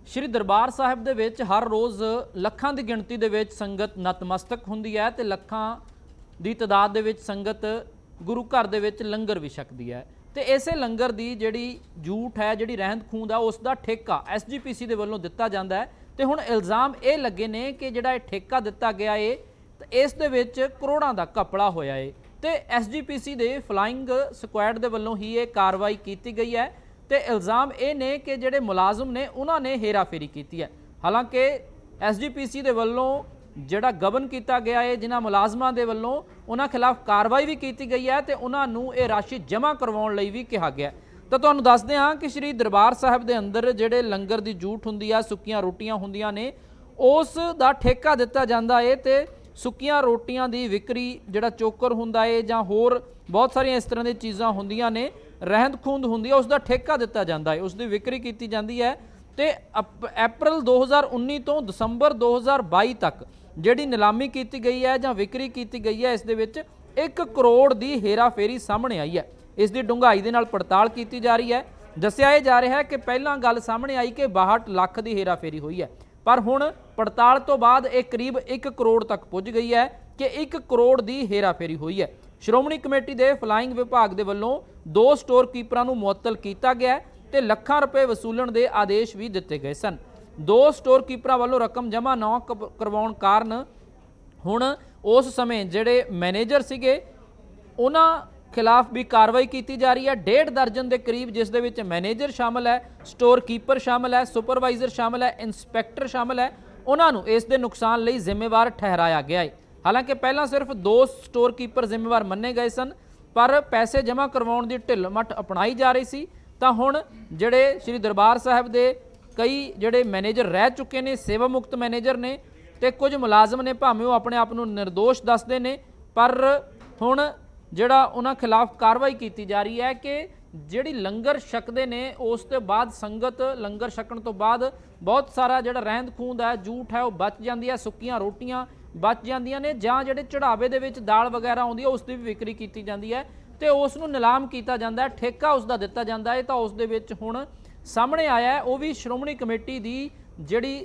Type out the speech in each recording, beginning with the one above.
श्री दरबार साहिब दे विच हर रोज़ लखां की गिणती दे विच संगत नतमस्तक हुंदी है ते लखां दी तादाद दे विच संगत गुरु घर दे विच लंगर भी छकदी है। ते इसे लंगर दी जिहड़ी जूठ है, जिहड़ी रहंद खूंद है, उस दा ठेका SGPC दे वल्लों दिता जांदा है। ते हुण इल्ज़ाम ये लगे ने कि जिहड़ा ठेका दिता गया है ते इस दे विच करोड़ां दा घपला होया है ते SGPC दे फ्लाइंग स्क्वाड दे वल्लों ही ये कार्रवाई कीती गई है। तो इल्ज़ाम ये ने कि जिहड़े मुलाजम ने उन्होंने हेरा फेरी की है। हालांकि SGPC दे वल्लों जिहड़ा गबन किया गया है, जिन्हां मुलाजमां दे वल्लों उन्हां खिलाफ कार्रवाई भी की गई है तो उन्होंने ये राशि जमा करवाउण लई भी कहा गया। तो तुहानूं दसदे हां कि श्री दरबार साहिब दे अंदर जिहड़े लंगर की जूठ हुंदी आ, सुक्कीआं रोटियां हुंदियां ने, उस दा ठेका दिता जांदा है ते सुक्कीआं रोटियां दी विक्री जिहड़ा चोकर हुंदा है जां होर बहुत सारियां इस तरह दी चीज़ां हुंदियां ने, रहंद खूंद हुंदी है, उसका ठेका दिता जाता है, उसकी विक्री की जाती है। तो अप्रैल 2019 तो दसंबर 2022 तक जिहड़ी नीलामी की गई है जां विक्री की गई है, इस दे विच 1 करोड़ की हेरा फेरी सामने आई है। इसकी डूंघाई दे नाल पड़ताल की जा रही है। दस्सिया यह जा रहा है कि पहलां गल सामने आई कि 62 लाख की हेरा फेरी हुई है, पर हुण पड़ताल तो बाद एक करीब 1 करोड़ तक पुज गई है कि 1 करोड़ की हेरा फेरी हुई है। श्रोमणी कमेटी के फ्लाइंग विभाग के वलों 2 स्टोर कीपरां नूं मुअत्तल किया गया तो लाखां रुपए वसूलण के आदेश भी दिते गए सन। 2 स्टोर कीपरां वलों रकम जमा न करवाउण कारण हुण उस समय जिहड़े मैनेजर सीगे उन्हां खिलाफ भी कार्रवाई की जा रही है। 1.5 दर्जन के करीब, जिस दे विच मैनेजर शामिल है, स्टोर कीपर शामिल है, सुपरवाइजर शामिल है, इंस्पैक्टर शामिल है, उन्होंने इस दे नुकसान लई जिम्मेवार ठहराया गया है। हालांकि पहला सिर्फ 2 स्टोर कीपर जिम्मेवार मन्ने गए सन, पर पैसे जमा करवाउण दी ढिल मट अपनाई जा रही सी। तां हुण जिहड़े श्री दरबार साहिब दे कई जिहड़े मैनेजर रह चुके ने, सेवा मुक्त मैनेजर ने, ते कुछ मुलाजम ने भावें वो अपने आप नूं निर्दोष दसदे ने, पर हुण जिहड़ा उन्हां खिलाफ कार्रवाई की जा रही है कि जिहड़ी लंगर छकदे ने उस तो बाद संगत लंगर छकण तो बाद बहुत सारा जिहड़ा रहंद खूंद है, जूठ है, वो बच जाती है, सुक्कीआं रोटियां बच जांदियां ने, जां जिहड़े चढ़ावे दे विच दाल वगैरह आउंदी है उसकी भी विक्री की जाती है तो उसनूं नीलाम किया जाता है, ठेका उसका दिता जाता है। तो उस दे विच हुण सामने आया है वो भी श्रोमणी कमेटी की जिहड़ी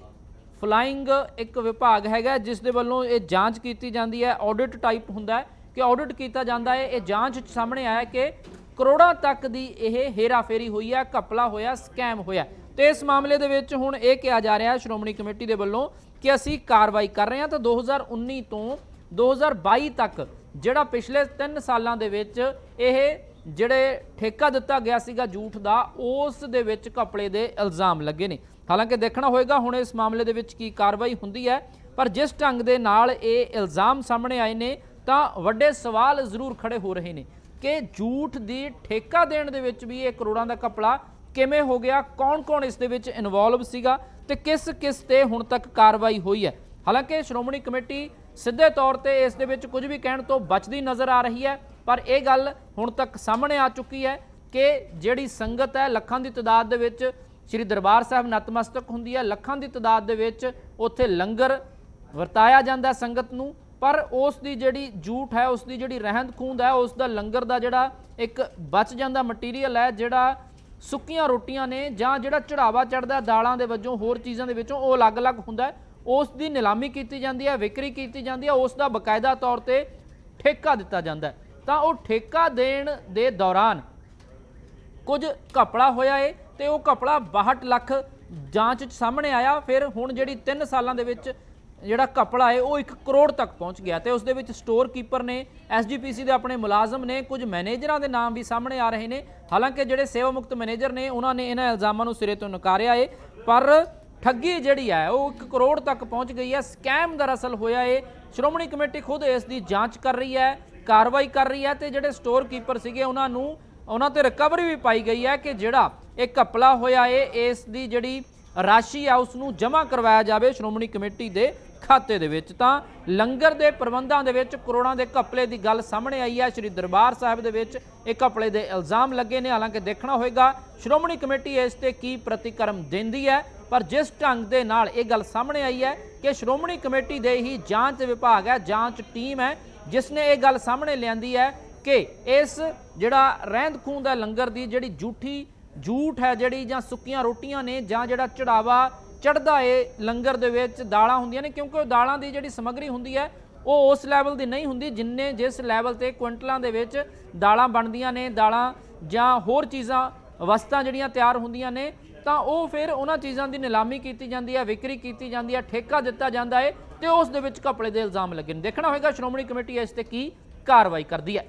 फ्लाइंग एक विभाग हैगा जिस दे वल्लों ये जांच की जाती है, ऑडिट टाइप हुंदा है कि ऑडिट किया जाता है। ये जांच सामने आया कि करोड़ां तक की यह हेरा फेरी हुई है, घपला होया, स्कैम होया। तो इस मामले दे विच हुण ये कहा जा रहा है श्रोमणी कमेटी के वल्लों कि असी कार्रवाई कर रहे हैं। तो 2019 तो 2022 तक जिहड़ा पिछले 3 सालों के विच यह जिहड़े ठेका दिता गया सीगा जूठ दा, उस दे विच घपले दे इल्ज़ाम लगे ने। हालांकि देखना होएगा हुण इस मामले दे विच की कार्रवाई हुंदी है, पर जिस ढंग दे नाल ये इल्ज़ाम सामने आए ने तां वड्डे सवाल जरूर खड़े हो रहे हैं कि झूठ दी ठेका देण दे विच भी ये करोड़ां दा घपला किवें हो गया, कौन कौन इस दे विच इनवॉल्व सीगा ते किस किस ते हुण तक कार्रवाई हुई है। हालांकि श्रोमणी कमेटी सीधे तौर पर इस दे विच कुछ भी कहण तो बचदी नज़र आ रही है, पर यह गल हुण तक सामने आ चुकी है कि जिहड़ी संगत है लाखां दी तादाद दे विच श्री दरबार साहिब नतमस्तक हुंदी है, लाखां दी तादाद दे विच उत्थे लंगर वरताया जांदा संगत नूं, पर उस दी जिहड़ी जूठ है, उसकी जिहड़ी रहंद खूंद है, उसका लंगर का जिहड़ा एक बच जांदा मटीरीअल है, जिहड़ा सुक्कीआं रोटियां ने जां जिहड़ा चढ़ावा चढ़दा दालां दे वजों होर चीज़ां दे विचों वो अलग-अलग हुंदा है, उसकी नीलामी की जाती है, विक्री की जाती है, उसका बकायदा तौर पर ठेका दिता जाता है। तो वो ठेका देण दे दौरान कुछ घपला होया है तो वह घपला 62 लाख जांच सामने आया। फिर हुण जिहड़ी 3 सालों दे विच जिहड़ा घपला है वो 1 करोड़ तक पहुँच गया। तो उस दे विच स्टोर कीपर ने, SGPC के अपने मुलाजम ने, कुछ मैनेजरां दे नाम भी सामने आ रहे हैं। हालांकि जिहड़े सेवा मुक्त मैनेजर ने उन्होंने इन्हां इल्ज़ामां नूं सिरे तो नकारिया है, पर ठगी जिहड़ी है वो 1 करोड़ तक पहुँच गई है। स्कैम दरअसल होया है। श्रोमणी कमेटी खुद इसकी जांच कर रही है, कार्रवाई कर रही है, तो जिहड़े स्टोर कीपर सीगे उन्हां ते रिकवरी भी पाई गई है कि जिहड़ा एक घपला होया है इस दी जिहड़ी राशि है उसनूं जमा करवाया जाए श्रोमणी कमेटी के खाते दे विच। तां लंगर के प्रबंधां दे विच करोड़ां के घपले की गल सामने आई है। श्री दरबार साहिब दे विच एक घपले के इल्ज़ाम लगे ने। हालांकि देखना होएगा श्रोमणी कमेटी इस ते की प्रतिक्रम देंदी है, पर जिस ढंग दे नाल ये गल सामने आई है कि श्रोमणी कमेटी दे ही जांच विभाग है, जांच टीम है, जिसने ये गल सामने लियांदी है कि इस जिहड़ा रहंद खूंद है लंगर की जिहड़ी झूठ है जिहड़ी जां सुक्कीआं रोटियां ने जां जिहड़ा चढ़ावा ਚੜ੍ਹਦਾ ਏ ਲੰਗਰ ਦੇ ਵਿੱਚ ਦਾਲਾਂ ਹੁੰਦੀਆਂ ਨੇ, ਕਿਉਂਕਿ ਉਹ ਦਾਲਾਂ ਦੀ ਜਿਹੜੀ ਸਮੱਗਰੀ ਹੁੰਦੀ ਹੈ ਉਹ ਉਸ ਲੈਵਲ ਦੀ ਨਹੀਂ ਹੁੰਦੀ ਜਿਸ ਲੈਵਲ ਤੇ ਕੁਇੰਟਲਾਂ ਦੇ ਵਿੱਚ ਦਾਲਾਂ ਬਣਦੀਆਂ ਨੇ। ਦਾਲਾਂ ਜਾਂ ਹੋਰ ਚੀਜ਼ਾਂ ਵਸਤਾਂ ਜਿਹੜੀਆਂ ਤਿਆਰ ਹੁੰਦੀਆਂ ਨੇ ਤਾਂ ਉਹ ਫਿਰ ਉਹਨਾਂ ਚੀਜ਼ਾਂ ਦੀ ਨਿਲਾਮੀ ਕੀਤੀ ਜਾਂਦੀ ਹੈ, ਵਿਕਰੀ ਕੀਤੀ ਜਾਂਦੀ ਹੈ, ਠੇਕਾ ਦਿੱਤਾ ਜਾਂਦਾ ਹੈ ਤੇ ਉਸ ਦੇ ਵਿੱਚ ਘਪਲੇ ਦੇ ਇਲਜ਼ਾਮ ਲੱਗੇ ਨੇ। ਦੇਖਣਾ ਹੋਏਗਾ ਸ਼੍ਰੋਮਣੀ ਕਮੇਟੀ ਇਸ ਤੇ ਕੀ ਕਾਰਵਾਈ ਕਰਦੀ ਹੈ।